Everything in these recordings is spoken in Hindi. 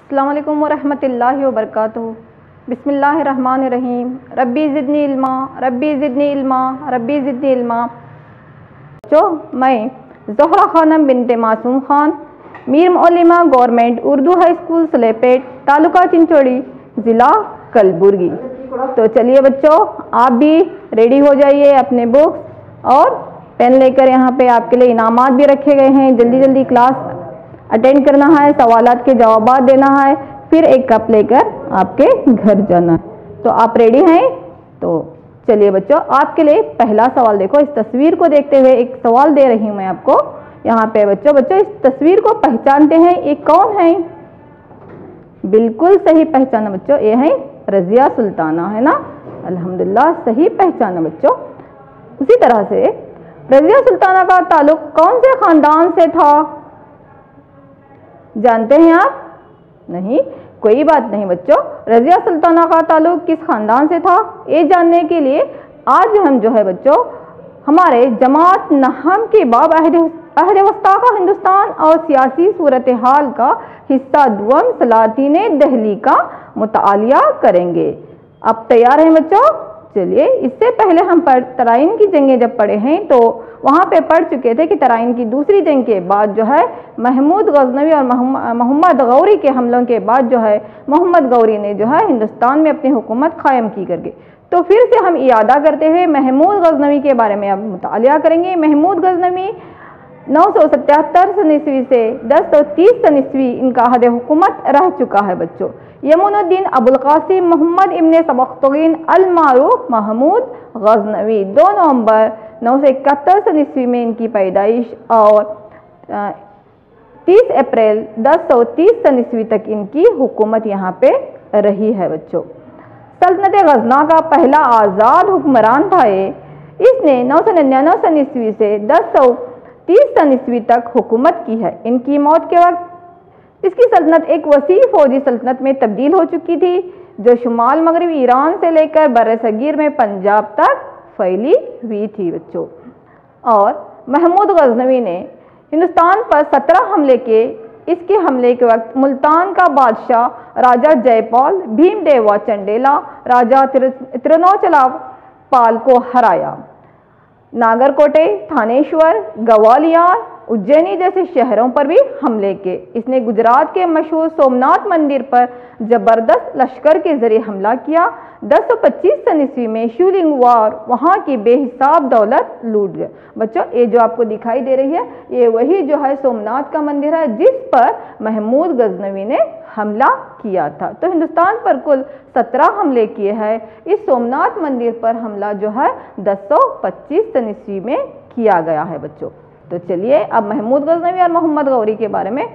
अस्सलामु अलैकुम वरहमतुल्लाहि वबरकातुहू। बिस्मिल्लाहिर्रहमानिर्रहीम। रब्बी ज़िदनी इल्मा, रब्बी ज़िदनी इल्मा, रब्बी ज़िदनी इल्मा। मैं ज़ोहरा खानम बिनते Masoom Khan, Mir Maulima government Urdu high school Salepet, taluka Chinchodi, ज़िला कलबुर्गी। तो चलिए बच्चों, आप भी रेडी हो जाइए अपने बुक्स और पेन लेकर। यहाँ पे आपके लिए इनामात भी रखे गए हैं। जल्दी जल्दी क्लास अटेंड करना है, सवालात के जवाबात देना है, फिर एक कप लेकर आपके घर जाना है। तो आप रेडी हैं? तो चलिए बच्चों, आपके लिए पहला सवाल देखो। इस तस्वीर को देखते हुए एक सवाल दे रही हूँ मैं आपको यहाँ पे। बच्चों इस तस्वीर को पहचानते हैं? ये कौन है? बिल्कुल सही पहचाना बच्चों, ये है रज़िया सुल्ताना, है ना। अल्हम्दुलिल्लाह, सही पहचाना बच्चों। उसी तरह से रज़िया सुल्ताना का ताल्लुक कौन से खानदान से था? जानते हैं आप? नहीं, कोई बात नहीं बच्चों। रज़िया सुल्ताना का ताल्लुक किस खानदान से था, ये जानने के लिए आज हम जो है बच्चों हमारे जमात नहम के बाब अहद वस्ता का हिंदुस्तान और सियासी सूरत हाल का हिस्सा दुआम सलातीन दहली का मुतालिया करेंगे। आप तैयार हैं बच्चों? चलिए, इससे पहले हम तराइन की जंगें जब पढ़े हैं तो वहाँ पे पढ़ चुके थे कि तराइन की दूसरी जंग के बाद जो है महमूद गजनवी और मोहम्मद गौरी के हमलों के बाद जो है मोहम्मद गौरी ने जो है हिंदुस्तान में अपनी हुकूमत कायम की करके। तो फिर से हम इयादा करते हुए महमूद गजनवी के बारे में अब मुतालिया करेंगे। महमूद गजनवी 977 सन ईस्वी से 1030 सन ईस्वी इनका अहद हुकूमत रह चुका है बच्चों। यमुनुद्दीन अबुल कासिम मोहम्मद इब्ने सबख्तगीन अल मारूफ महमूद गजनवी 2 नवंबर 971 सन ईस्वी में इनकी पैदाइश और 30 अप्रैल 1030 सन ईस्वी तक इनकी हुकूमत यहाँ पे रही है बच्चों। सल्तनत गजना का पहला आज़ाद हुक्मरान था ये। इसने 999 सन ईस्वी से 1030 सन ईस्वी तक हुकूमत की है। इनकी मौत के वक्त इसकी सल्तनत एक वसी फौजी सल्तनत में तब्दील हो चुकी थी, जो शुमाल मगरबी ईरान से लेकर बर्र-ए-सगीर में पंजाब तक फैली हुई थी बच्चों। और महमूद गजनवी ने हिंदुस्तान पर 17 हमले किए। इसके हमले के वक्त मुल्तान का बादशाह राजा जयपाल भीमदेवा चंडेला राजा त्रिनोचला पाल को हराया। नागरकोटे, थानेश्वर, ग्वालियर, उज्जैनी जैसे शहरों पर भी हमले किए। इसने गुजरात के मशहूर सोमनाथ मंदिर पर जबरदस्त लश्कर के जरिए हमला किया। 1025 सन ईस्वी में शूलिंग वार वहाँ की बेहिसाब दौलत लूट गए। बच्चों ये जो आपको दिखाई दे रही है ये वही जो है सोमनाथ का मंदिर है जिस पर महमूद गजनवी ने हमला किया था। तो हिंदुस्तान पर कुल 17 हमले किए हैं। इस सोमनाथ मंदिर पर हमला जो है 1025 सन ईस्वी में किया गया है बच्चों। तो चलिए अब महमूद गजनवी और मोहम्मद गौरी के बारे में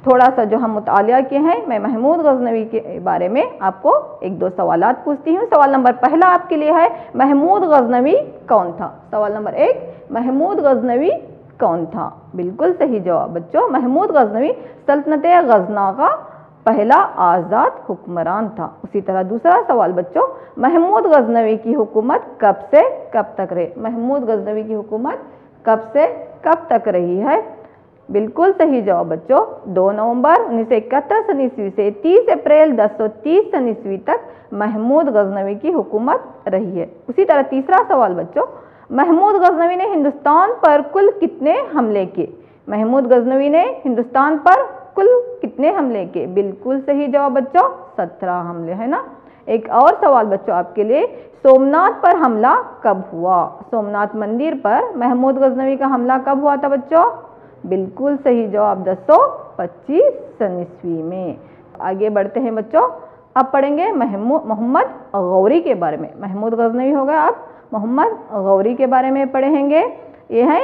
थोड़ा सा जो हम मुतालिया किए हैं, मैं महमूद गजनवी के बारे में आपको एक दो सवालात पूछती हूँ। सवाल नंबर पहला आपके लिए है, महमूद गजनवी कौन था? सवाल नंबर 1, महमूद गजनवी कौन था? बिल्कुल सही जवाब बच्चों, महमूद गजनवी सल्तनत गजना का पहला आज़ाद हुक्मरान था। उसी तरह दूसरा सवाल बच्चों, महमूद गजनवी की हुकूमत कब से कब तक रही? महमूद गजनवी की हुकूमत कब से कब तक रही है? बिल्कुल सही जवाब बच्चों, 2 नवंबर 1971 सन ईस्वी से 30 अप्रैल 1030 सन ईस्वी तक महमूद गजनवी की हुकूमत रही है। उसी तरह तीसरा सवाल बच्चों, महमूद गजनवी ने हिंदुस्तान पर कुल कितने हमले किए? महमूद गजनवी ने हिंदुस्तान पर कुल कितने हमले किए? बिल्कुल सही जवाब बच्चों, 17 हमले, है ना। एक और सवाल बच्चों आपके लिए, सोमनाथ पर हमला कब हुआ? सोमनाथ मंदिर पर महमूद गजनवी का हमला कब हुआ था बच्चों? बिल्कुल सही जवाब, 1025 सन ईस्वी में। आगे बढ़ते हैं बच्चों, अब पढ़ेंगे मोहम्मद गौरी के बारे में। महमूद गजनवी हो गया, अब मोहम्मद गौरी के बारे में पढ़ेंगे। ये है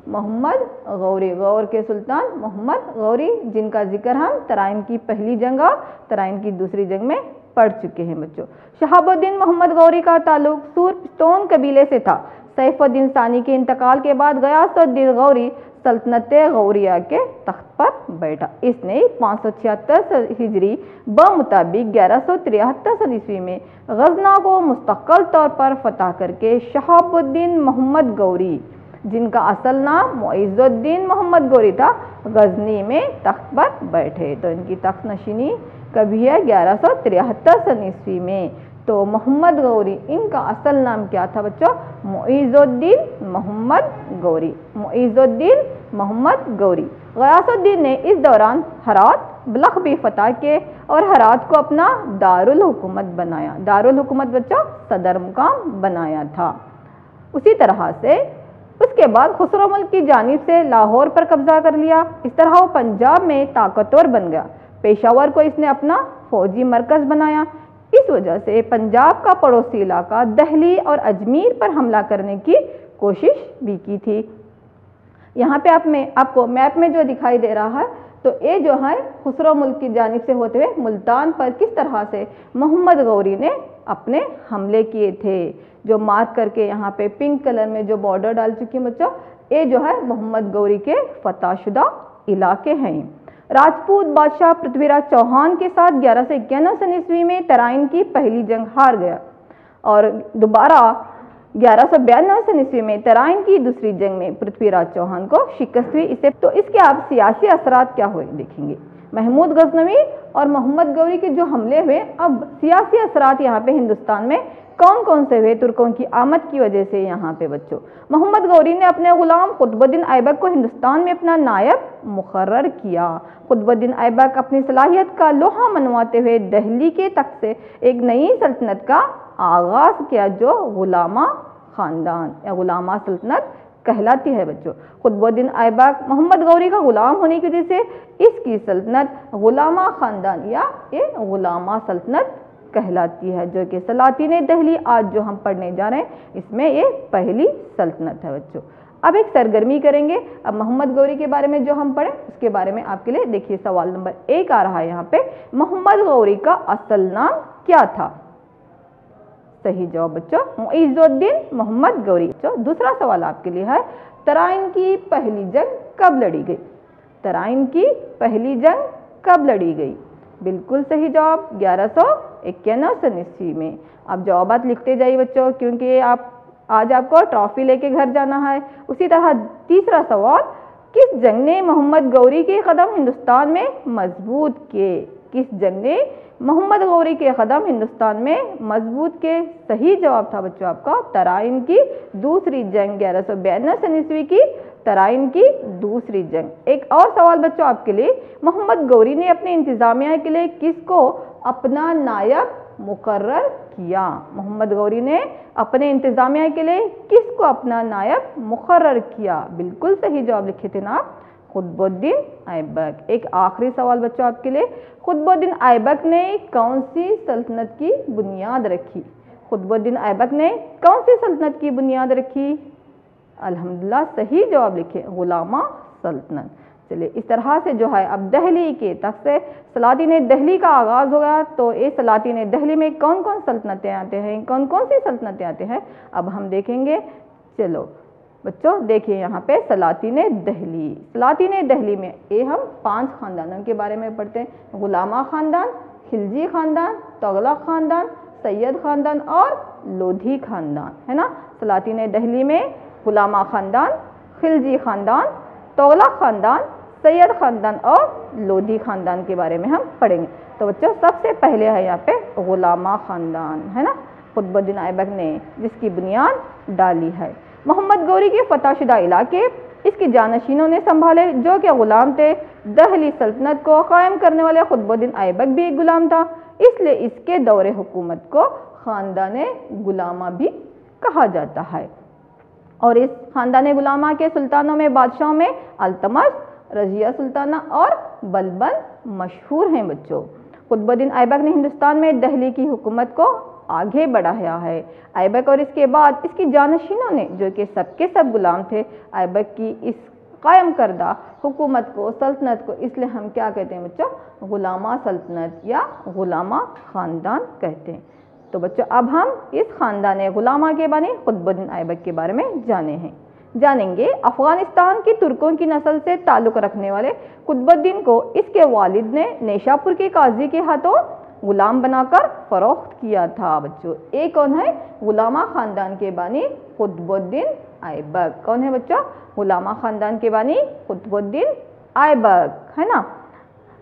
मोहम्मद गौरी, गौर के सुल्तान मोहम्मद गौरी, जिनका जिक्र हम तराइन की पहली जंग और तराइन की दूसरी जंग में पढ़ चुके हैं बच्चों। शहाबुद्दीन मोहम्मद गौरी का ताल्लुक सूरपश्तून कबीले से था। सैफुद्दीन सानी के इंतकाल के बाद गयासुद्दीन गौरी सल्तनत गौरिया के तख्त पर बैठा। इसने 576 हिजरी बमुताबिक 1173 सन ईस्वी में गजना को मुस्तकिल तौर पर फतह करके शहाबुद्दीन मोहम्मद गौरी, जिनका असल नाम मुइज़ुद्दीन मोहम्मद गौरी था, गजनी में तख्त पर बैठे। तो इनकी तख्त नशीनी कभी है 1173 सन ईस्वी में। तो मोहम्मद गौरी, इनका असल नाम क्या था बच्चों? मुइज़ुद्दीन मोहम्मद गौरी। मुइज़ुद्दीन मोहम्मद गौरी। गयासुद्दीन ने इस दौरान हरात, बलख भी फतह किए और हरात को अपना दारुल हुकूमत बनाया। दारुल हुकूमत बच्चों सदर मुकाम बनाया था। उसी तरह से उसके बाद खुसरो मुल्क की जानिब से लाहौर पर कब्जा कर लिया। इस तरह वो पंजाब में ताकतवर बन गया। पेशावर को इसने अपना फौजी मरकज़ बनाया। इस वजह से पंजाब का पड़ोसी इलाका दिल्ली और अजमेर पर हमला करने की कोशिश भी की थी। यहाँ पे आपको मैप में जो दिखाई दे रहा है, तो ये जो है खुसरो मुल्क की जानिब से होते हुए मुल्तान पर किस तरह से मोहम्मद गौरी ने अपने हमले किए थे। जो मार्क करके यहाँ पे पिंक कलर में जो बॉर्डर डाल चुकी है बच्चों, ये जो है मोहम्मद गौरी के फतहशुदा इलाके हैं। राजपूत बादशाह पृथ्वीराज चौहान के साथ 1191 सन ईस्वी में तराइन की पहली जंग हार गया और दोबारा 1192 सन ईस्वी में तराइन की दूसरी जंग में पृथ्वीराज चौहान को शिकस्त हुई। इसे तो इसके आप सियासी असरात क्या हुए देखेंगे। महमूद गजनवी और मोहम्मद गौरी के जो हमले हुए, अब सियासी असरात यहाँ पे हिंदुस्तान में कौन कौन से हुए तुर्कों की आमद की वजह से। यहाँ पे बच्चों मोहम्मद गौरी ने अपने गुलाम कुतुबुद्दीन ऐबक को हिंदुस्तान में अपना नायब मुकर्रर किया। कुतुबुद्दीन ऐबक अपनी सलाहियत का लोहा मनवाते हुए दिल्ली के तख्त से एक नई सल्तनत का आगाज किया जो गुलामा खानदान या गुलामा सल्तनत कहलाती है बच्चों। कुतुबुद्दीन ऐबक मोहम्मद गौरी का गुलाम होने की वजह से इसकी सल्तनत गुलामा खानदान या ये गुलामा सल्तनत कहलाती है, जो कि सलातीन दिल्ली आज जो हम पढ़ने जा रहे हैं इसमें ये पहली सल्तनत है बच्चों। अब एक सरगर्मी करेंगे। अब मोहम्मद गौरी के बारे में जो हम पढ़े उसके बारे में आपके लिए देखिए सवाल नंबर 1 आ रहा है यहाँ पे, मोहम्मद गौरी का असल नाम क्या था? सही जवाब बच्चों मुइज़ुद्दीन मोहम्मद गौरी। बच्चों दूसरा सवाल आपके लिए है, तराइन की पहली जंग कब लड़ी गई? तराइन की पहली जंग कब लड़ी गई? बिल्कुल सही जवाब 1191 सन ईस्वी में। अब जवाबात लिखते जाइए बच्चों, क्योंकि आज आपको ट्रॉफी लेके घर जाना है। उसी तरह तीसरा सवाल, किस जंग ने मोहम्मद गौरी के कदम हिंदुस्तान में मजबूत किए? किस जंग ने मोहम्मद गौरी के कदम हिंदुस्तान में मजबूत किए? सही जवाब था बच्चों आपका तराइन की दूसरी जंग, 1192 सन ईस्वी की तराइन की दूसरी जंग। एक और सवाल बच्चों आपके लिए, मोहम्मद गौरी ने अपने इंतजामिया के लिए किसको अपना नायब मुकर्रर किया? मोहम्मद गौरी ने अपने इंतजामिया के लिए किसको अपना नायब मुकर्रर किया? बिल्कुल सही जवाब लिखे थे ना आप, कुतुबुद्दीन ऐबक। एक आखिरी सवाल बच्चों आपके लिए, कुतुबुद्दीन ऐबक ने कौन सी सल्तनत की बुनियाद रखी? कुतुबुद्दीन ऐबक ने कौन सी सल्तनत की बुनियाद रखी? अल्हम्दुलिल्लाह सही जवाब लिखे, गुलामा सल्तनत। चलिए इस तरह से जो है अब दिल्ली के तख्त से सलातीन दिल्ली का आगाज़ होगा। तो ये सलातीन दिल्ली में कौन कौन सल्तनतें आते हैं, कौन कौन सी सल्तनतें आते हैं, अब हम देखेंगे। चलो बच्चों देखिए यहाँ पे सलातीन दिल्ली। सलातीन दिल्ली में ये हम 5 ख़ानदानों के बारे में पढ़ते हैं, गुलामा ख़ानदान, खिलजी ख़ानदान, तुगलक ख़ानदान, सैयद ख़ानदान और लोधी ख़ानदान, है ना। सलातीन दिल्ली में गुलामा ख़ानदान, खिलजी ख़ानदान, तुगलक ख़ानदान, सैयद ख़ानदान और लोधी ख़ानदान के बारे में हम पढ़ेंगे। तो बच्चों सबसे पहले है यहाँ पे गुलामा ख़ानदान, है ना, कुतुबुद्दीन ऐबक ने जिसकी बुनियाद डाली है। मोहम्मद गौरी के फतहशुदा इलाके इसके जानशीनों ने संभाले जो कि गुलाम थे। दिल्ली सल्तनत को कायम करने वाले कुतुबुद्दीन ऐबक भी एक गुलाम था, इसलिए इसके दौरे हुकूमत को ख़ानदान गुलामा भी कहा जाता है। और इस ख़ानदान गुलामा के सुल्तानों में बादशाहों में अल्तमश, रज़िया सुल्ताना और बलबन मशहूर हैं बच्चों। कुतुबुद्दीन ऐबक ने हिंदुस्तान में दिल्ली की हुकूमत को आगे बढ़ाया है। ऐबक और इसके बाद इसकी जानशीनों ने जो कि सबके सब गुलाम थे, ऐबक की इस कायम करदा हुकूमत को, सल्तनत को, इसलिए हम क्या कहते हैं बच्चों, गुलामा सल्तनत या गुलामा ख़ानदान कहते हैं। तो बच्चों अब हम इस ख़ानदान गुलामा के बारे में कुतुबुद्दीन ऐबक के बारे में जानेंगे। अफ़गानिस्तान की तुर्कों की नस्ल से ताल्लुक़ रखने वाले कुतुबुद्दीन को इसके वालिद ने नेशापुर के काजी के हाथों गुलाम बनाकर फ़रोख्त किया था बच्चों। एक कौन है? गुलामा ख़ानदान के बानी कुतुबुद्दीन ऐबक। कौन है बच्चों? गुलामा ख़ानदान के बानी कुतुबुद्दीन ऐबक, है ना।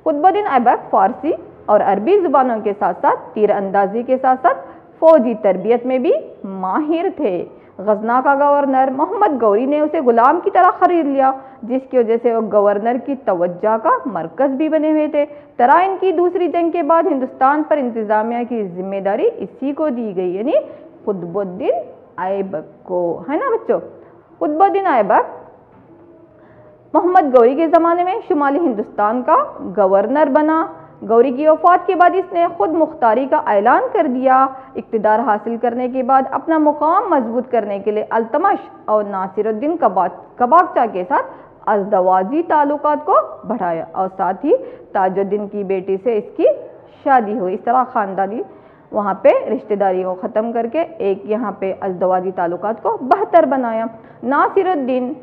कुतुबुद्दीन ऐबक फ़ारसी, और अरबी ज़ुबानों के साथ साथ तीर अंदाजी के साथ साथ फौजी तरबियत में भी माहिर थे। गजना का गवर्नर मोहम्मद गौरी ने उसे गुलाम की तरह खरीद लिया, जिसकी वजह से वो गवर्नर की तवज्जो का मरकज़ भी बने हुए थे। तराइन की दूसरी जंग के बाद हिंदुस्तान पर इंतज़ामिया की जिम्मेदारी इसी को दी गई, यानी कुतुबुद्दीन ऐबक को, है ना बच्चों। कुतुबुद्दीन ऐबक मोहम्मद गौरी के ज़माने में शुमाली हिंदुस्तान का गवर्नर बना। गौरी की वफ़ात के बाद इसने खुद मुख्तारी का ऐलान कर दिया। इक़्तिदार हासिल करने के बाद अपना मुकाम मजबूत करने के लिए अल्तमश और नासिरुद्दीन कबाकचा के साथ अज़दवाजी ताल्लुकात को बढ़ाया और साथ ही ताजुद्दीन की बेटी से इसकी शादी हुई। इस तरह ख़ानदानी वहाँ पे रिश्तेदारी को ख़त्म करके एक यहाँ पे अज़दवाजी ताल्लुकात को बेहतर बनाया। नासिरुद्दीन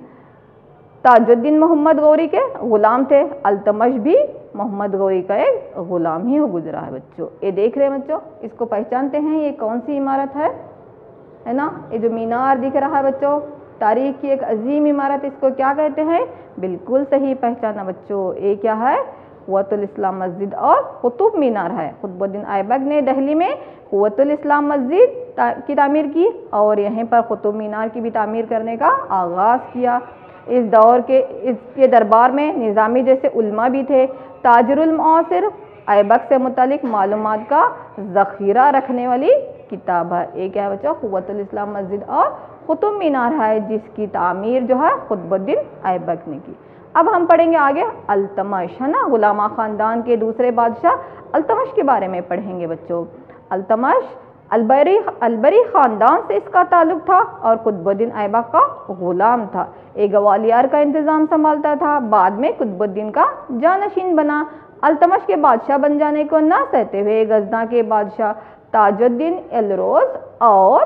ताजुद्दीन मोहम्मद गौरी के ग़ुलाम थे। अल्तमश भी मोहम्मद गौरी का एक ग़ुलाम ही गुजरा है बच्चों। ये देख रहे हैं बच्चों, इसको पहचानते हैं, ये कौन सी इमारत है ना। ये जो मीनार दिख रहा है बच्चों, तारीख की एक अजीम इमारत, इसको क्या कहते हैं? बिल्कुल सही पहचाना बच्चों। ये क्या है? कुव्वतुल इस्लाम मस्जिद और कुतुब मीनार है। कुतुबुद्दीन ऐबक ने दिल्ली में कुव्वतुल इस्लाम मस्जिद की तामीर की और यहीं पर कुतुब मीनार की भी तामीर करने का आगाज़ किया। इस दौर के इसके दरबार में निज़ामी जैसे उल्मा भी थे। ताजुरुल मुआसिर ऐबक से मुतालिक मालूमात का ज़ख़ीरा रखने वाली किताब है। एक क्या है बच्चों? कुव्वतुल इस्लाम मस्जिद और कुतुब मीनार है, जिसकी तामीर जो है कुतुबुद्दीन ऐबक ने की। अब हम पढ़ेंगे आगे अल्तमश, है ना। गुलामा ख़ानदान के दूसरे बादशाह अल्तमश के बारे में पढ़ेंगे बच्चों। अल्तमश अलबरी ख़ानदान से इसका ताल्लुक़ था और कुतुबुद्दीन ऐबक का ग़ुलाम था। एक ग्वालियर का इंतज़ाम संभालता था। बाद में कुतुबुद्दीन का जानशीन बना। अल्तमश के बादशाह बन जाने को न सहते हुए गजना के बादशाह ताजुद्दीन एलरोज़ और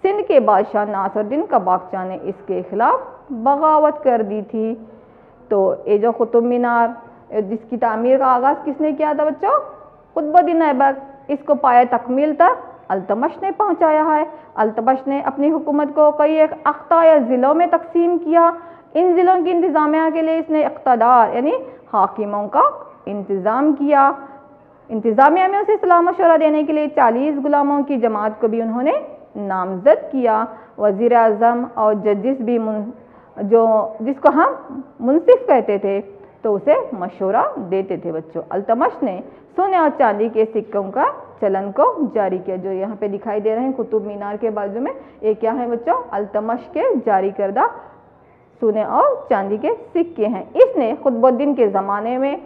सिंध के बादशाह नासिरुद्दीन कबाकचा ने इसके खिलाफ बगावत कर दी थी। तो ये जो कुतुब मीनार जिसकी तामीर का आगाज़ किसने किया था बच्चों? कुतुबुद्दीन ऐबक। इसको पाए तकमील तक अल्तमश ने पहुंचाया है। अल्तमश ने अपनी हुकूमत को कई एक अख्ता या ज़िलों में तकसीम किया। इन ज़िलों की इंतज़ामिया के लिए इसने इक़्तिदार यानी हाकिमों का इंतज़ाम किया। इंतज़ामिया में उसे सलाह मशवरा देने के लिए 40 गुलामों की जमात को भी उन्होंने नामज़द किया। वज़ीर आज़म और जजिस भी जिसको हम मुंसिफ कहते थे, तो उसे मशवरा देते थे बच्चों। अल्तमश ने सोने और चांदी के सिक्कों का चलन को जारी किया। जो यहाँ पे दिखाई दे रहे हैं कुतुब मीनार के बाजू में, ये क्या है बच्चों? अल्तमश के जारी करदा सोने और चांदी के सिक्के हैं। इसने कुतुबुद्दीन के ज़माने में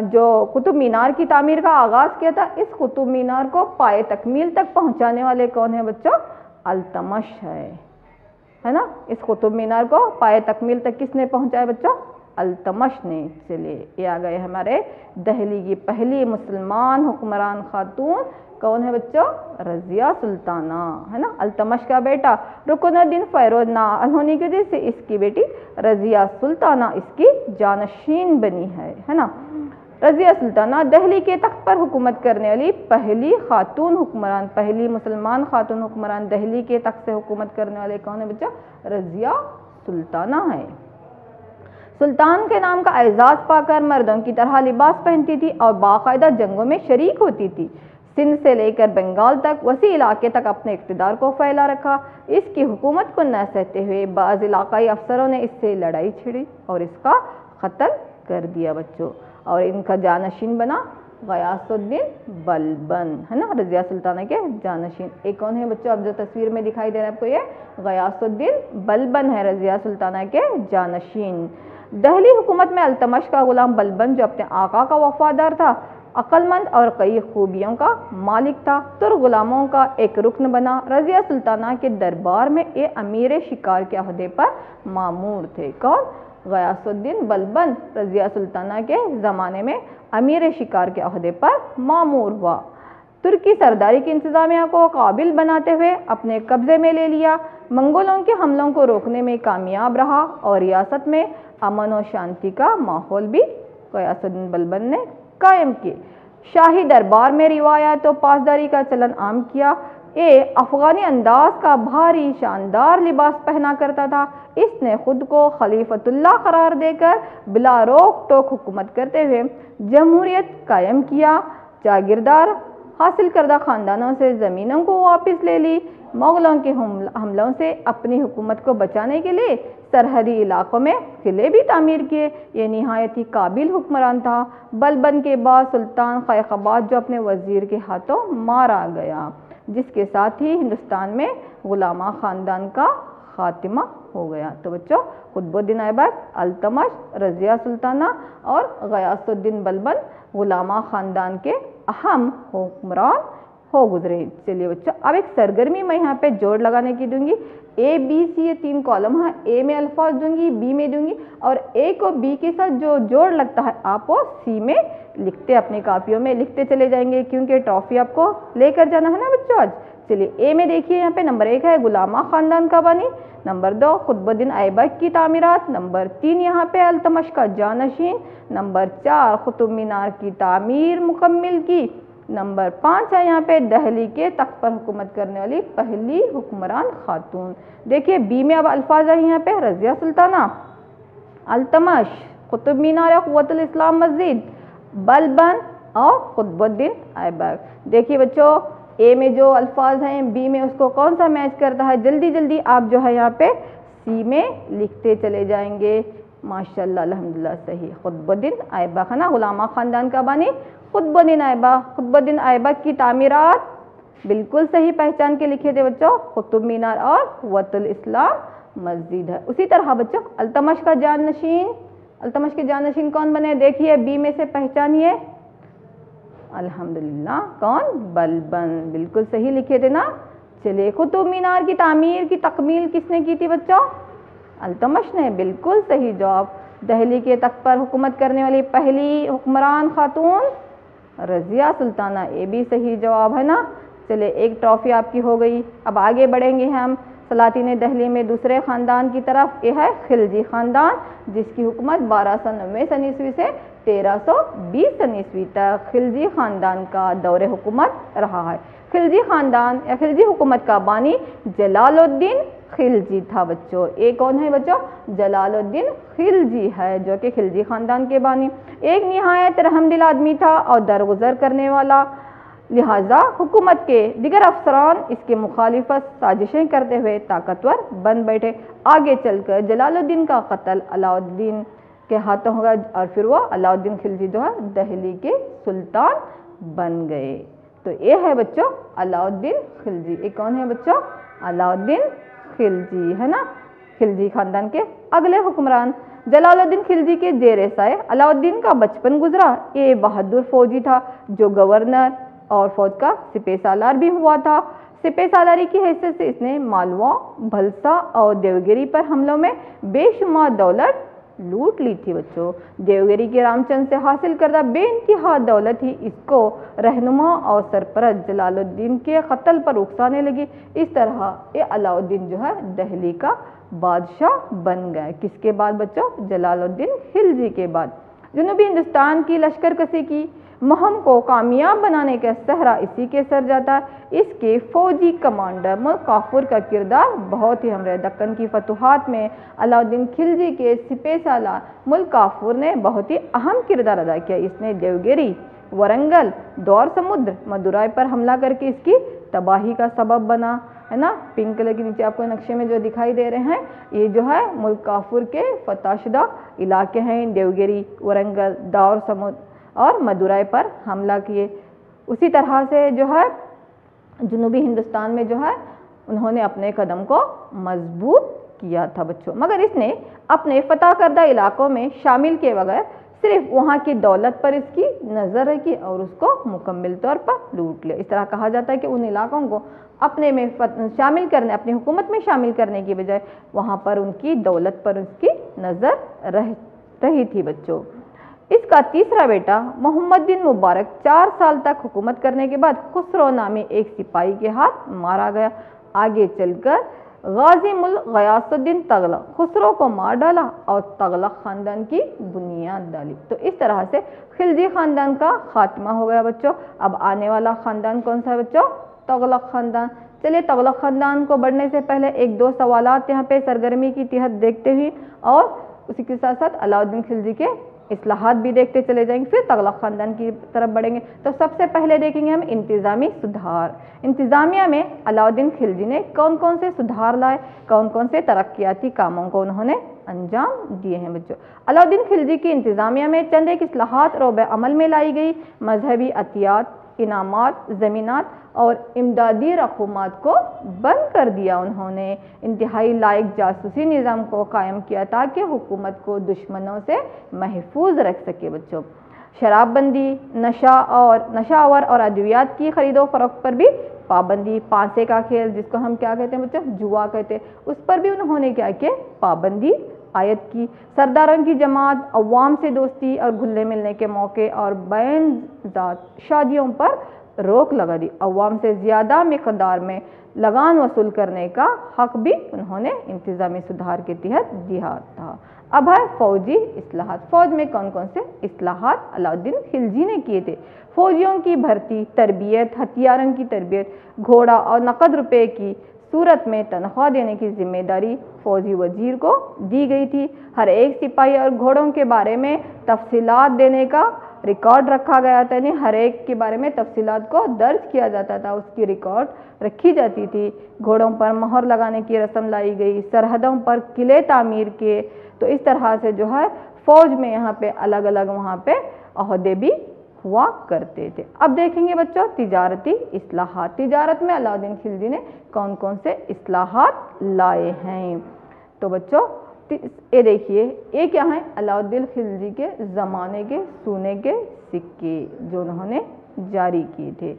जो कुतुब मीनार की तामीर का आगाज़ किया था, इस कुतुब मीनार को पाए तकमील तक पहुँचाने वाले कौन है बच्चों? अल्तमश है ना। इस कुतुब मीनार को पाए तकमील तक किसने पहुँचाया बच्चों? अल्तमश ने। चलिए, ये आ गए हमारे दिल्ली की पहली मुसलमान हुक्मरान खातून कौन है बच्चों? रज़िया सुल्ताना, है ना। अल्तमश का बेटा रुकनुद्दीन फ़ैरोज़ नाअहल होने की वजह से इसकी बेटी रज़िया सुल्ताना इसकी जानशीन बनी है ना। रज़िया सुल्ताना दिल्ली के तख्त पर हुकूमत करने वाली पहली खातून हुक्मरान, पहली मुसलमान खातून हुक्मरान दिल्ली के तख्त से हुकूमत करने वाले कौन है बच्चा? रज़िया सुल्ताना है। सुल्तान के नाम का एजाज़ पाकर मर्दों की तरह लिबास पहनती थी और बाकायदा जंगों में शरीक होती थी। सिंध से लेकर बंगाल तक वसी इलाके तक अपने इक़्तिदार को फैला रखा। इसकी हुकूमत को न सहते हुए बाज़ इलाकाई अफसरों ने इससे लड़ाई छिड़ी और इसका कत्ल कर दिया बच्चों। और इनका जानशीन बना गयासुद्दीन बलबन, है ना। रज़िया सुल्ताना के जानशीन एक कौन है बच्चों? अब जो तस्वीर में दिखाई दे रहा है आपको, ये गयासुद्दीन बलबन है, रज़िया सुल्ताना के जानशीन। दिल्ली हुकूमत में अल्तमश का गुलाम बलबन, जो अपने आका का वफादार था, अक्लमंद और कई खूबियों का मालिक था, तुर गुलामों का एक रुकन बना। रज़िया सुल्ताना के दरबार में ये अमीर शिकार के अहदे पर मामूर थे। कौन? गयासुद्दीन बलबन रज़िया सुल्ताना के ज़माने में अमीर शिकार के अहदे पर मामूर हुआ। तुर्की सरदारी की इंतज़ामिया को काबिल बनाते हुए अपने कब्ज़े में ले लिया। मंगोलों के हमलों को रोकने में कामयाब रहा और रियासत में अमन और शांति का माहौल भी गयासुद्दीन बलबन ने कायम किए। शाही दरबार में रिवायत और पासदारी का चलन आम किया। ये अफ़गानी अंदाज का भारी शानदार लिबास पहना करता था। इसने खुद को खलीफतुल्लाह करार देकर बिला रोक टोक हुकूमत करते हुए जमहूरियत कायम किया। जागीरदार हासिल करदा ख़ानदानों से ज़मीनों को वापस ले ली। मुग़लों के हमलों से अपनी हुकूमत को बचाने के लिए सरहदी इलाकों में किले भी तामीर किए। ये नहायत ही काबिल हुक्मरान था। बलबन के बाद सुल्तान ख़ैक़बाद जो अपने वज़ीर के हाथों मारा गया, जिसके साथ ही हिंदुस्तान में गुलामा ख़ानदान का ख़ात्मा हो गया। तो बच्चों, कुतुबुद्दीन ऐबक, अल्तमश, रज़िया सुल्ताना और ग़यासुद्दीन बलबन गुलामा ख़ानदान के अहम हुक्मरान हो गुजरे। चलिए बच्चों, अब एक सरगर्मी मैं यहाँ पे जोड़ लगाने की दूंगी। ए बी सी ये 3 कॉलम है। ए में अल्फाज दूंगी, बी में दूंगी, और ए को बी के साथ जो जोड़ लगता है आप वो सी में लिखते, अपनी कापियों में लिखते चले जाएंगे, क्योंकि ट्रॉफी आपको लेकर जाना है ना बच्चों आज। चलिए, ए में देखिए यहाँ पे नंबर 1 है गुलामा ख़ानदान का बानी, नंबर 2 कुतुबुद्दीन ऐबक की तामीरात, नंबर 3 यहाँ पे अल्तमश का जानशीन, नंबर 4 कुतुब मीनार की तामीर मुकम्मिल की, नंबर 5 है यहाँ पे दहली के तख्त पर हुकूमत करने वाली पहली हुक्मरान खातून। देखिए बी में अब अल्फाज है यहाँ पे रज़िया सुल्ताना, अल्तमश, कुतुब मीनार क़ुव्वतुल इस्लाम मस्जिद, बलबन और कुतुबुद्दीन ऐबक। देखिए बच्चों, ए में जो अल्फाज हैं बी में उसको कौन सा मैच करता है, जल्दी जल्दी आप जो है यहाँ पे सी में लिखते चले जाएंगे। माशाल्लाह, अल्हम्दुलिल्लाह, सही। कुतुबुद्दीन ऐबक है ना, गुलामा ख़ानदान का बानी कुतुबुद्दीन ऐबक। कुतुबुद्दीन ऐबक की तामीरात बिल्कुल सही पहचान के लिखे थे बच्चों, कुतुब मीनार और क़ुव्वतुल इस्लाम मस्जिद है। उसी तरह बच्चों अल्तमश का जानशीन, अल्तमश के जानशीन कौन बने, देखिए बी में से पहचानिए। अल्हम्दुलिल्लाह, कौन, बलबन, बिल्कुल सही लिखे थे ना। चलिए, कुतुब मीनार की तामीर की तकमील किसने की थी बच्चों, अल्तमश ने, बिल्कुल सही जवाब। दहली के तख्त पर हुकूमत करने वाली पहली हुक्मरान खातून रज़िया सुल्ताना, ये भी सही जवाब है ना। चलिए, एक ट्रॉफी आपकी हो गई। अब आगे बढ़ेंगे हम सलातीन दहली में दूसरे ख़ानदान की तरफ। ये है खिलजी ख़ानदान, जिसकी हुकूमत 1290 सन ईस्वी से 1320 सन ईस्वी तक खिलजी ख़ानदान का दौरे हुकूमत रहा है। खिलजी ख़ानदान या खिलजी हुकूमत का बानी जलालुद्दीन खिलजी था बच्चों। ये कौन है बच्चों, जलालुद्दीन खिलजी है, जो कि खिलजी ख़ानदान के बानी। एक निहायत रहमदिल आदमी था और दरगुजर करने वाला, लिहाजा हुकूमत के दिगर अफसरान इसके मुखालिफत साजिशें करते हुए ताकतवर बन बैठे। आगे चलकर जलालुद्दीन का कत्ल अलाउद्दीन के हाथों होगा और फिर वो अलाउद्दीन खिलजी जो है दहली के सुल्तान बन गए। तो ये है बच्चों अलाउद्दीन खिलजी। ये कौन है बच्चों, अलाउद्दीन खिलजी है ना, खिलजी ख़ानदान के अगले हुक्मरान। जलालुद्दीन खिलजी के जेर साए अलाउद्दीन का बचपन गुजरा। ये बहादुर फौजी था जो गवर्नर और फौज का सिपह सालार भी हुआ था। सिपह सालारी की हैसियत से इसने मालवा, भलसा और देवगिरी पर हमलों में बेशुमार दौलत लूट ली थी बच्चों। देवगिरी के रामचंद से हासिल करदा बेइंतहा दौलत ही इसको रहनुमा और सरपरस्त जलालुद्दीन के कत्ल पर उकसाने लगी। इस तरह ये अलाउद्दीन जो है दहली का बादशाह बन गए। किसके बाद बच्चों, जलालुद्दीन खिलजी के बाद। जनूबी हिंदुस्तान की लश्कर कशी की मुहिम को कामयाब बनाने का सहरा इसी के सर जाता है। इसके फौजी कमांडर मुल्क काफूर का किरदार बहुत ही हमरे दक्कन की फतूहात में अलाउद्दीन खिलजी के सिपह सालार मुल्क काफूर ने बहुत ही अहम किरदार अदा किया। इसने देवगिरी, वरंगल, दौर समुद्र, मदुराई पर हमला करके इसकी तबाही का सबब बना है ना। पिंक कलर के नीचे आपको नक्शे में जो दिखाई दे रहे हैं ये जो है मुल्क काफूर के फतहशुदा इलाके हैं। देवगिरी, वरंगल, दौर समुद्र और मदुराई पर हमला किए। उसी तरह से जो है जनूबी हिंदुस्तान में जो है उन्होंने अपने कदम को मजबूत किया था बच्चों। मगर इसने अपने फतह करदा इलाकों में शामिल किए बगैर सिर्फ वहाँ की दौलत पर इसकी नज़र रखी और उसको मुकम्मल तौर पर लूट लिया। इस तरह कहा जाता है कि उन इलाकों को अपने में शामिल करने, अपनी हुकूमत में शामिल करने की बजाय वहाँ पर उनकी दौलत पर उसकी नज़र रही थी बच्चों। इसका तीसरा बेटा मोहम्मद बिन मुबारक 4 साल तक हुकूमत करने के बाद खुसरो नामी एक सिपाही के हाथ मारा गया। आगे चलकर गाजी मुल्क गयासुद्दीन तगलक खुसरो को मार डाला और तगलक ख़ानदान की बुनियाद डाली। तो इस तरह से खिलजी ख़ानदान का खात्मा हो गया बच्चों। अब आने वाला ख़ानदान कौन सा है बच्चों, तगलक ख़ानदान। चलिए, तगलक ख़ानदान को बढ़ने से पहले 1-2 सवालात यहाँ पे सरगर्मी की तिहत देखते हुए और उसी के साथ साथ अलाउद्दीन खिलजी के इस्लाहात भी देखते चले जाएंगे, फिर तगलक ख़ानदान की तरफ बढ़ेंगे। तो सबसे पहले देखेंगे हम इंतज़ामी सुधार। इंतज़ामिया में अलाउद्दीन खिलजी ने कौन कौन से सुधार लाए, कौन कौन से तरक्याती कामों को उन्होंने अंजाम दिए हैं बच्चों। अलाउद्दीन खिलजी की इंतज़ामिया में चंद एक इस्लाहात रोब अमल में लाई गई। मजहबी अतियात, इनामात, ज़मीनात और इमदादी रकूमात को बंद कर दिया उन्होंने। इंतहाई लायक जासूसी निज़ाम को कायम किया ताकि हुकूमत को दुश्मनों से महफूज रख सके बच्चों। शराबबंदी, नशावर और अद्वियात की खरीदो फरोख्त पर भी पाबंदी। पांसे का खेल, जिसको हम क्या कहते हैं बच्चों, जुआ कहते हैं, उस पर भी उन्होंने क्या किया, पाबंदी आयत की। सरदारों की जमात, अवाम से दोस्ती और घुलने मिलने के मौके और बैन ज़ात शादियों पर रोक लगा दी। अवाम से ज़्यादा मिक़दार में लगान वसूल करने का हक भी उन्होंने इंतज़ामी सुधार के तहत दिया था। अब है फ़ौजी इस्लाहात। फ़ौज में कौन कौन से इस्लाहात अलाउद्दीन खिलजी ने किए थे। फ़ौजियों की भर्ती, तरबियत, हथियारों की तरबियत, घोड़ा और नकद रुपए की सूरत में तनख्वाह देने की जिम्मेदारी फ़ौजी वजीर को दी गई थी। हर एक सिपाही और घोड़ों के बारे में तफसीलात देने का रिकॉर्ड रखा गया था, यानी हर एक के बारे में तफसीलात को दर्ज किया जाता था, उसकी रिकॉर्ड रखी जाती थी। घोड़ों पर मोहर लगाने की रस्म लाई गई, सरहदों पर किले तामीर किए। तो इस तरह से जो है फ़ौज में यहाँ पे अलग अलग वहाँ पे अहदे भी हुआ करते थे। अब देखेंगे बच्चों तिजारती इस्लाहात। तिजारत में अलाउद्दीन खिलजी ने कौन कौन से इस्लाहात लाए हैं। तो बच्चों ये देखिए, ये क्या है, अलाउद्दीन खिलजी के ज़माने के सोने के सिक्के जो उन्होंने जारी किए थे।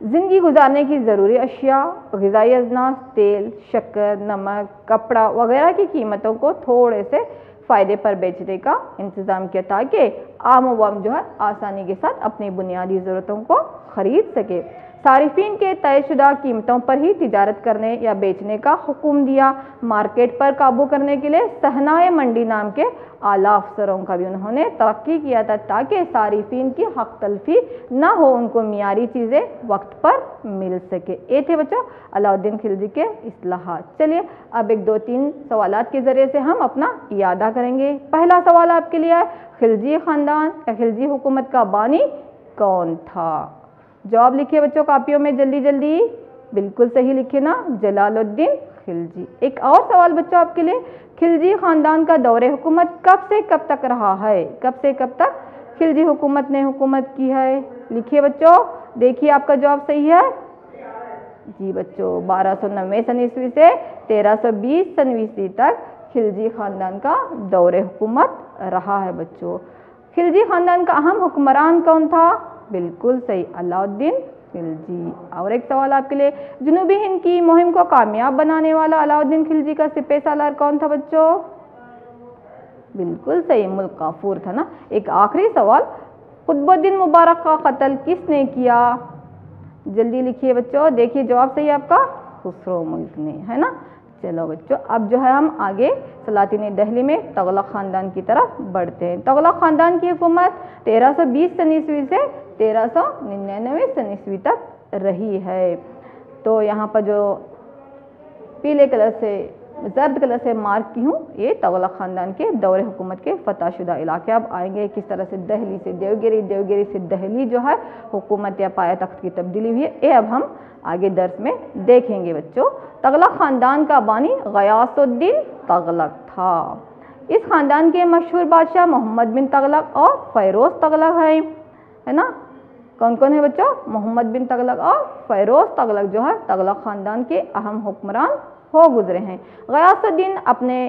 ज़िंदगी गुजारने की ज़रूरी अशिया, ग़िज़ाई अजनास, तेल, शक्कर, नमक, कपड़ा वगैरह की कीमतों को थोड़े से फ़ायदे पर बेचने का इंतज़ाम किया ताकि आम अवाम जो है आसानी के साथ अपनी बुनियादी ज़रूरतों को ख़रीद सके। सारिफीन के तयशुदा कीमतों पर ही तिजारत करने या बेचने का हुक्म दिया। मार्केट पर काबू करने के लिए सहनाए मंडी नाम के आला अफसरों का भी उन्होंने तरक्की किया था ताकि सारिफीन की हक तलफी ना हो, उनको मियारी चीज़ें वक्त पर मिल सके। ये थे बच्चों अलाउद्दीन खिलजी के इस्लाहात। चलिए अब एक दो तीन सवालात के ज़रिए से हम अपना इयादा करेंगे। पहला सवाल आपके लिए है, खिलजी ख़ानदान या खिलजी हुकूमत का बानी कौन था। जवाब लिखिए बच्चों कापियों में जल्दी जल्दी, बिल्कुल सही लिखिए ना, जलालुद्दीन खिलजी। एक और सवाल बच्चों आपके लिए, खिलजी ख़ानदान का दौरे हुकूमत कब से कब तक रहा है। कब से कब तक खिलजी हुकूमत ने हुकूमत की है, लिखिए बच्चों। देखिए आपका जवाब सही है जी बच्चों, 1290 सन ईस्वी से 1320 सन ईस्वी तक खिलजी ख़ानदान का दौरे हुकूमत रहा है बच्चों। खिलजी ख़ानदान का अहम हुक्मरान कौन था, बिल्कुल सही, अलाउद्दीन खिलजी। और एक सवाल आपके लिए, जनूबी हिंद की मुहिम को कामयाब बनाने वाला अलाउद्दीन खिलजी का सिपह सालार कौन था बच्चों, बिल्कुल सही, मुल्क काफूर था ना। एक आखिरी सवाल, कुतुबुद्दीन मुबारक का कत्ल किसने किया, जल्दी लिखिए बच्चों। देखिए जवाब सही आपका, खुसरो मुल्क ने, है ना। चलो बच्चों अब जो है हम आगे सलातिन दिल्ली में तुगलक ख़ानदान की तरफ बढ़ते हैं। तुगलक ख़ानदान की हुकूमत 1320 सन ईस्वी से 1399 सन ईस्वी तक रही है। तो यहाँ पर जो पीले कलर से जर्द कलर से मार्क की हूँ, ये तुगलक ख़ानदान के दौरे हुकूमत के फतहशुदा इलाके। अब आएंगे किस तरह से दिल्ली से देवगिरी, देवगिरी से दिल्ली जो है हुकूमत या पाया तख्त की तब्दीली हुई है, ये अब हम आगे दर्स में देखेंगे बच्चों। तुगलक ख़ानदान का बानी ग़यासुद्दीन तुगलक था। इस ख़ानदान के मशहूर बादशाह मोहम्मद बिन तुगलक और फ़ैरोज़ तुगलक है ना। कौन कौन है बच्चों, मोहम्मद बिन तुगलक और फ़ैरोज़ तुगलक जो है तुगलक ख़ानदान के अहम हुक्मरान हो गुजरे हैं। ग़यासुद्दीन अपने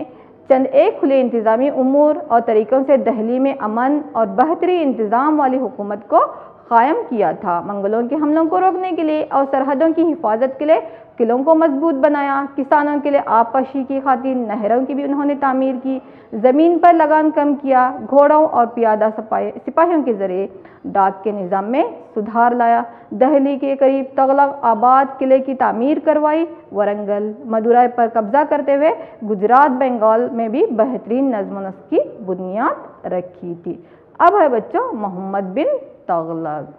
चंद एक खुले इंतज़ामी उमूर और तरीक़ों से दिल्ली में अमन और बेहतरी इंतज़ाम वाली हुकूमत को कायम किया था। मंगलों के हमलों को रोकने के लिए और सरहदों की हिफाजत के लिए किलों को मजबूत बनाया। किसानों के लिए आबपाशी की खातिर नहरों की भी उन्होंने तामीर की। ज़मीन पर लगान कम किया। घोड़ों और पियादा सिपाहियों के ज़रिए डाक के निज़ाम में सुधार लाया। दिल्ली के करीब तुगलक आबाद किले की तामीर करवाई। वरंगल, मदुराई पर कब्जा करते हुए गुजरात, बंगाल में भी बेहतरीन नज़्म व नस्क़ की बुनियाद रखी थी। अब है बच्चों मोहम्मद बिन तुगलक।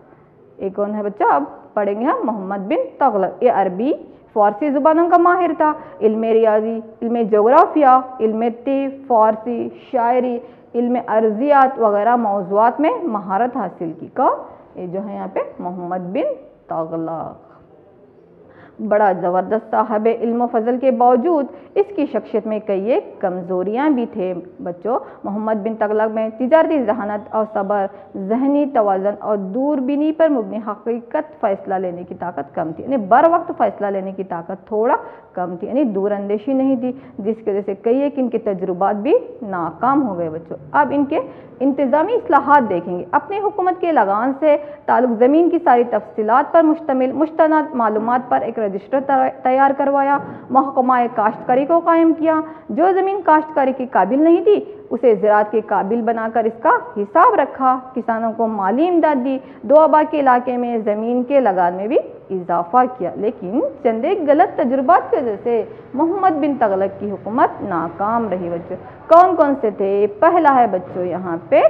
ये कौन है बच्चों, अब पढ़ेंगे हम मोहम्मद बिन तुगलक। ये अरबी फ़ारसी ज़ुबानों का माहिर था। इल्म रियाजी, इल्म जोग्राफिया, इल्म तिब, फ़ारसी, शायरी, इल्म अर्जियात वगैरह मौज़ूआत में महारत हासिल की। कौन? ये जो है यहाँ पे मोहम्मद बिन तुगलक। बड़ा ज़बरदस्त साहब इल्म फजल के बावजूद इसकी शख्सियत में कई एक कमज़ोरियाँ भी थे बच्चों। मोहम्मद बिन तुगलक में तिजारती जहानत और सब्र, जहनी तवाज़न और दूरबीनी पर मुबनी हकीकत फ़ैसला लेने की ताकत कम थी, यानी बर वक्त फ़ैसला लेने की ताकत थोड़ा कम थी, यानी दूरअंदेशी नहीं थी, जिसकी वजह से कई एक इनके तजुर्बात भी नाकाम हो गए बच्चों। अब इनके इंतज़ामी इस्लाहात देखेंगे। अपनी हुकूमत के लगान से ताल्लुक़ ज़मीन की सारी तफसीलात पर मुश्तमिल मुस्तनद मालूमात पर एक रजिस्टर तैयार करवाया। महकमा काश्तकारी को कायम किया। जो ज़मीन काश्तकारी के काबिल नहीं थी उसे ज़राअत के काबिल बनाकर इसका हिसाब रखा। किसानों को माली इमदाद दी। दोआबा के इलाके में ज़मीन के लगान में भी इजाफा किया। लेकिन चंद एक गलत तजुर्बात की वजह से मोहम्मद बिन तुगलक की हुकूमत नाकाम रही बच्चों। कौन कौन से थे? पहला है बच्चों यहाँ पे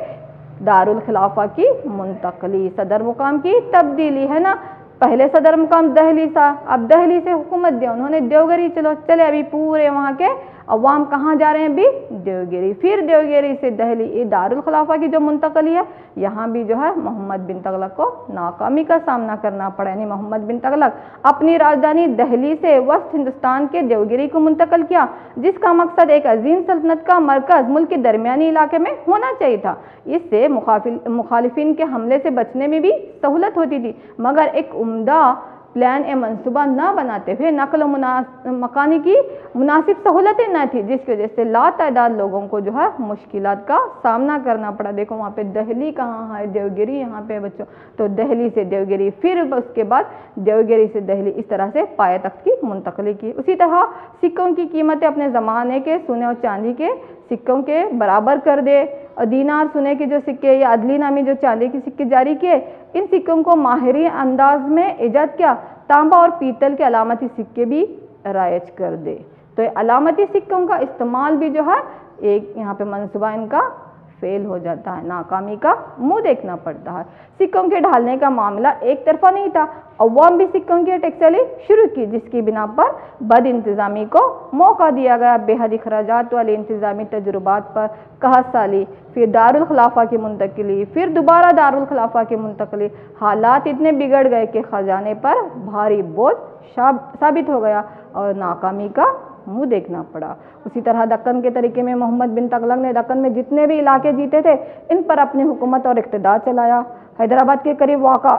दारुल खिलाफा की मुंतकली, सदर मुकाम की तब्दीली, है ना। पहले सदर मुकाम दहली था, अब दहली से हुकूमत दिया उन्होंने देवगिरी। चले अभी पूरे वहाँ के अवाम कहाँ जा रहे हैं? अभी देवगिरी। फिर देवगिरी से दहली, ये दारुल खिलाफा की जो मुंतकली है, यहाँ भी जो है मोहम्मद बिन तुगलक को नाकामी का सामना करना पड़ा। यानी मोहम्मद बिन तुगलक अपनी राजधानी दहली से वस्त हिंदुस्तान के देवगिरी को मुंतकल किया, जिसका मकसद एक अजीम सल्तनत का मरकज़ मुल्क के दरमियानी इलाके में होना चाहिए था। इससे मुखालिफिन के हमले से बचने में भी सहूलत होती थी, मगर एक उम्दा प्लान ए मंसूबा न बनाते हुए नकल मकानी की मुनासिब सहूलतें न थी, जिसकी वजह से लातादाद लोगों को जो है मुश्किलात का सामना करना पड़ा। देखो वहाँ पे दहली कहाँ है? देवगिरी यहाँ पे बच्चों। तो दहली से देवगिरी, फिर उसके बाद देवगिरी से दहली, इस तरह से पायतख्त की मुंतकली की। उसी तरह सिक्कों की कीमतें अपने ज़माने के सोने और चांदी के सिक्कों के बराबर कर दे। और दीनार सोने के जो सिक्के या अदली नामी जो चांदी के सिक्के जारी किए, इन सिक्कों को माहिरी अंदाज में ईजाद किया। तांबा और पीतल के अलामती सिक्के भी राइज कर दे। तो अलामती सिक्कों का इस्तेमाल भी जो है एक यहाँ पे मनसूबा इनका फेल हो जाता है, नाकामी का मुंह देखना पड़ता है। सिक्कों के ढालने का मामला एक तरफा नहीं था, अवाम भी सिक्कों की टैक्सेली शुरू की, जिसकी बिना पर बद इंतज़ामी को मौका दिया गया। बेहद अखराजात वाले इंतज़ामी तजुर्बात पर कहत साली, फिर दारुल खिलाफा की मुंतकली, फिर दोबारा दारुल खिलाफा की मुंतकली। हालात इतने बिगड़ गए कि ख़जाने पर भारी बोझ साबित हो गया और नाकामी का मुंह देखना पड़ा। उसी तरह दक्कन के तरीके में मोहम्मद बिन तुगलक ने दक्कन में जितने भी इलाके जीते थे, इन पर अपनी हुकूमत और इक़्तिदार चलाया। हैदराबाद के करीब वाक़ा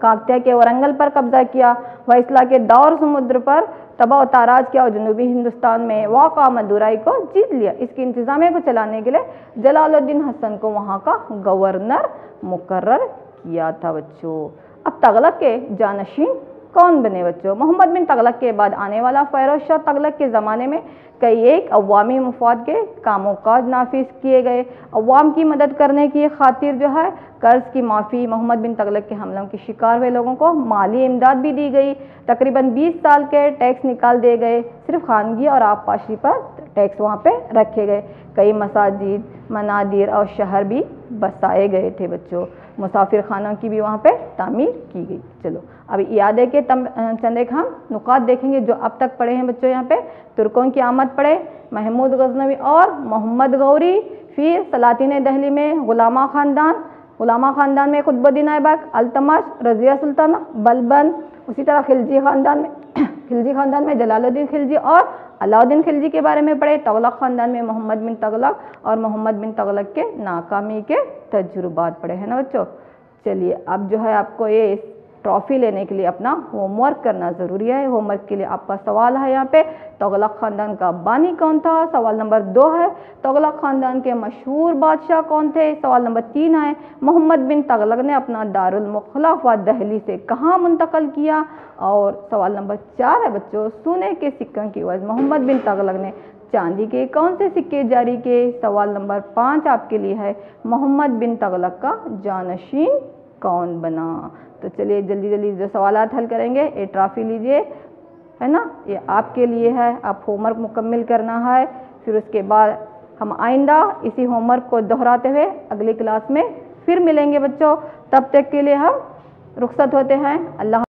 काकतिया के वरंगल पर कब्जा किया। वैसला के दौर समुद्र पर तबाह ताराज किया और जनूबी हिंदुस्तान में वाक़ा मदुराई को जीत लिया। इसकी इंतज़ामिया को चलाने के लिए जलालुद्दीन हसन को वहाँ का गवर्नर मुकर्रर किया था बच्चों। अब तुगलक के जानशीन कौन बने बच्चों? मोहम्मद बिन तुगलक के बाद आने वाला फ़िरोज़ शाह तुगलक के ज़माने में कई एक अवामी मुफाद के कामों काज नाफिज किए गए। अवाम की मदद करने की खातिर जो है कर्ज़ की माफ़ी, मोहम्मद बिन तुगलक के हमलों के शिकार हुए लोगों को माली इमदाद भी दी गई। तकरीबन 20 साल के टैक्स निकाल दिए गए। सिर्फ खानगी और आबपाशी पर टैक्स वहाँ पे रखे गए। कई मसाजिद, मनादिर और शहर भी बसाए गए थे बच्चों। मुसाफिर खानों की भी वहाँ पे तामीर की गई। चलो अभी यादें के चंद एक हम नुकात देखेंगे जो अब तक पढ़े हैं बच्चों। यहाँ पे तुर्कों की आमद पढ़े, महमूद गजनवी और मोहम्मद गौरी। फिर सलातीन दहली में गुलामा ख़ानदान में कुतुबुद्दीन ऐबक, अल्तमश, रज़िया सुल्ताना, बलबन। उसी तरह खिलजी ख़ानदान में जलालुद्दीन खिलजी और अलाउद्दीन खिलजी के बारे में पढ़े। तुगलक ख़ानदान में मोहम्मद बिन तुगलक और मोहम्मद बिन तुगलक के नाकामी के तजुर्बात पढ़े हैं ना बच्चों। चलिए अब जो है आपको ये ट्रॉफ़ी लेने के लिए अपना होमवर्क करना ज़रूरी है। होमवर्क के लिए आपका सवाल है यहाँ पे, तुगलक ख़ानदान का बानी कौन था? सवाल नंबर 2 है। तुगलक ख़ानदान के मशहूर बादशाह कौन थे? सवाल नंबर 3 है। मोहम्मद बिन तुगलक ने अपना दारुल मुखलफा दहली से कहाँ मुंतकल किया? और सवाल नंबर 4 है बच्चों, सोने के सिक्कों की वजह मोहम्मद बिन तुगलक ने चांदी के कौन से सिक्के जारी किए? सवाल नंबर 5 आपके लिए है, मोहम्मद बिन तुगलक का जानशीन कौन बना? तो चलिए जल्दी जल्दी जो सवालात हल करेंगे। ये ट्रॉफ़ी लीजिए, है ना, ये आपके लिए है। आप होमवर्क मुकम्मल करना है। फिर उसके बाद हम आइंदा इसी होमवर्क को दोहराते हुए अगली क्लास में फिर मिलेंगे बच्चों। तब तक के लिए हम रुखसत होते हैं। अल्लाह।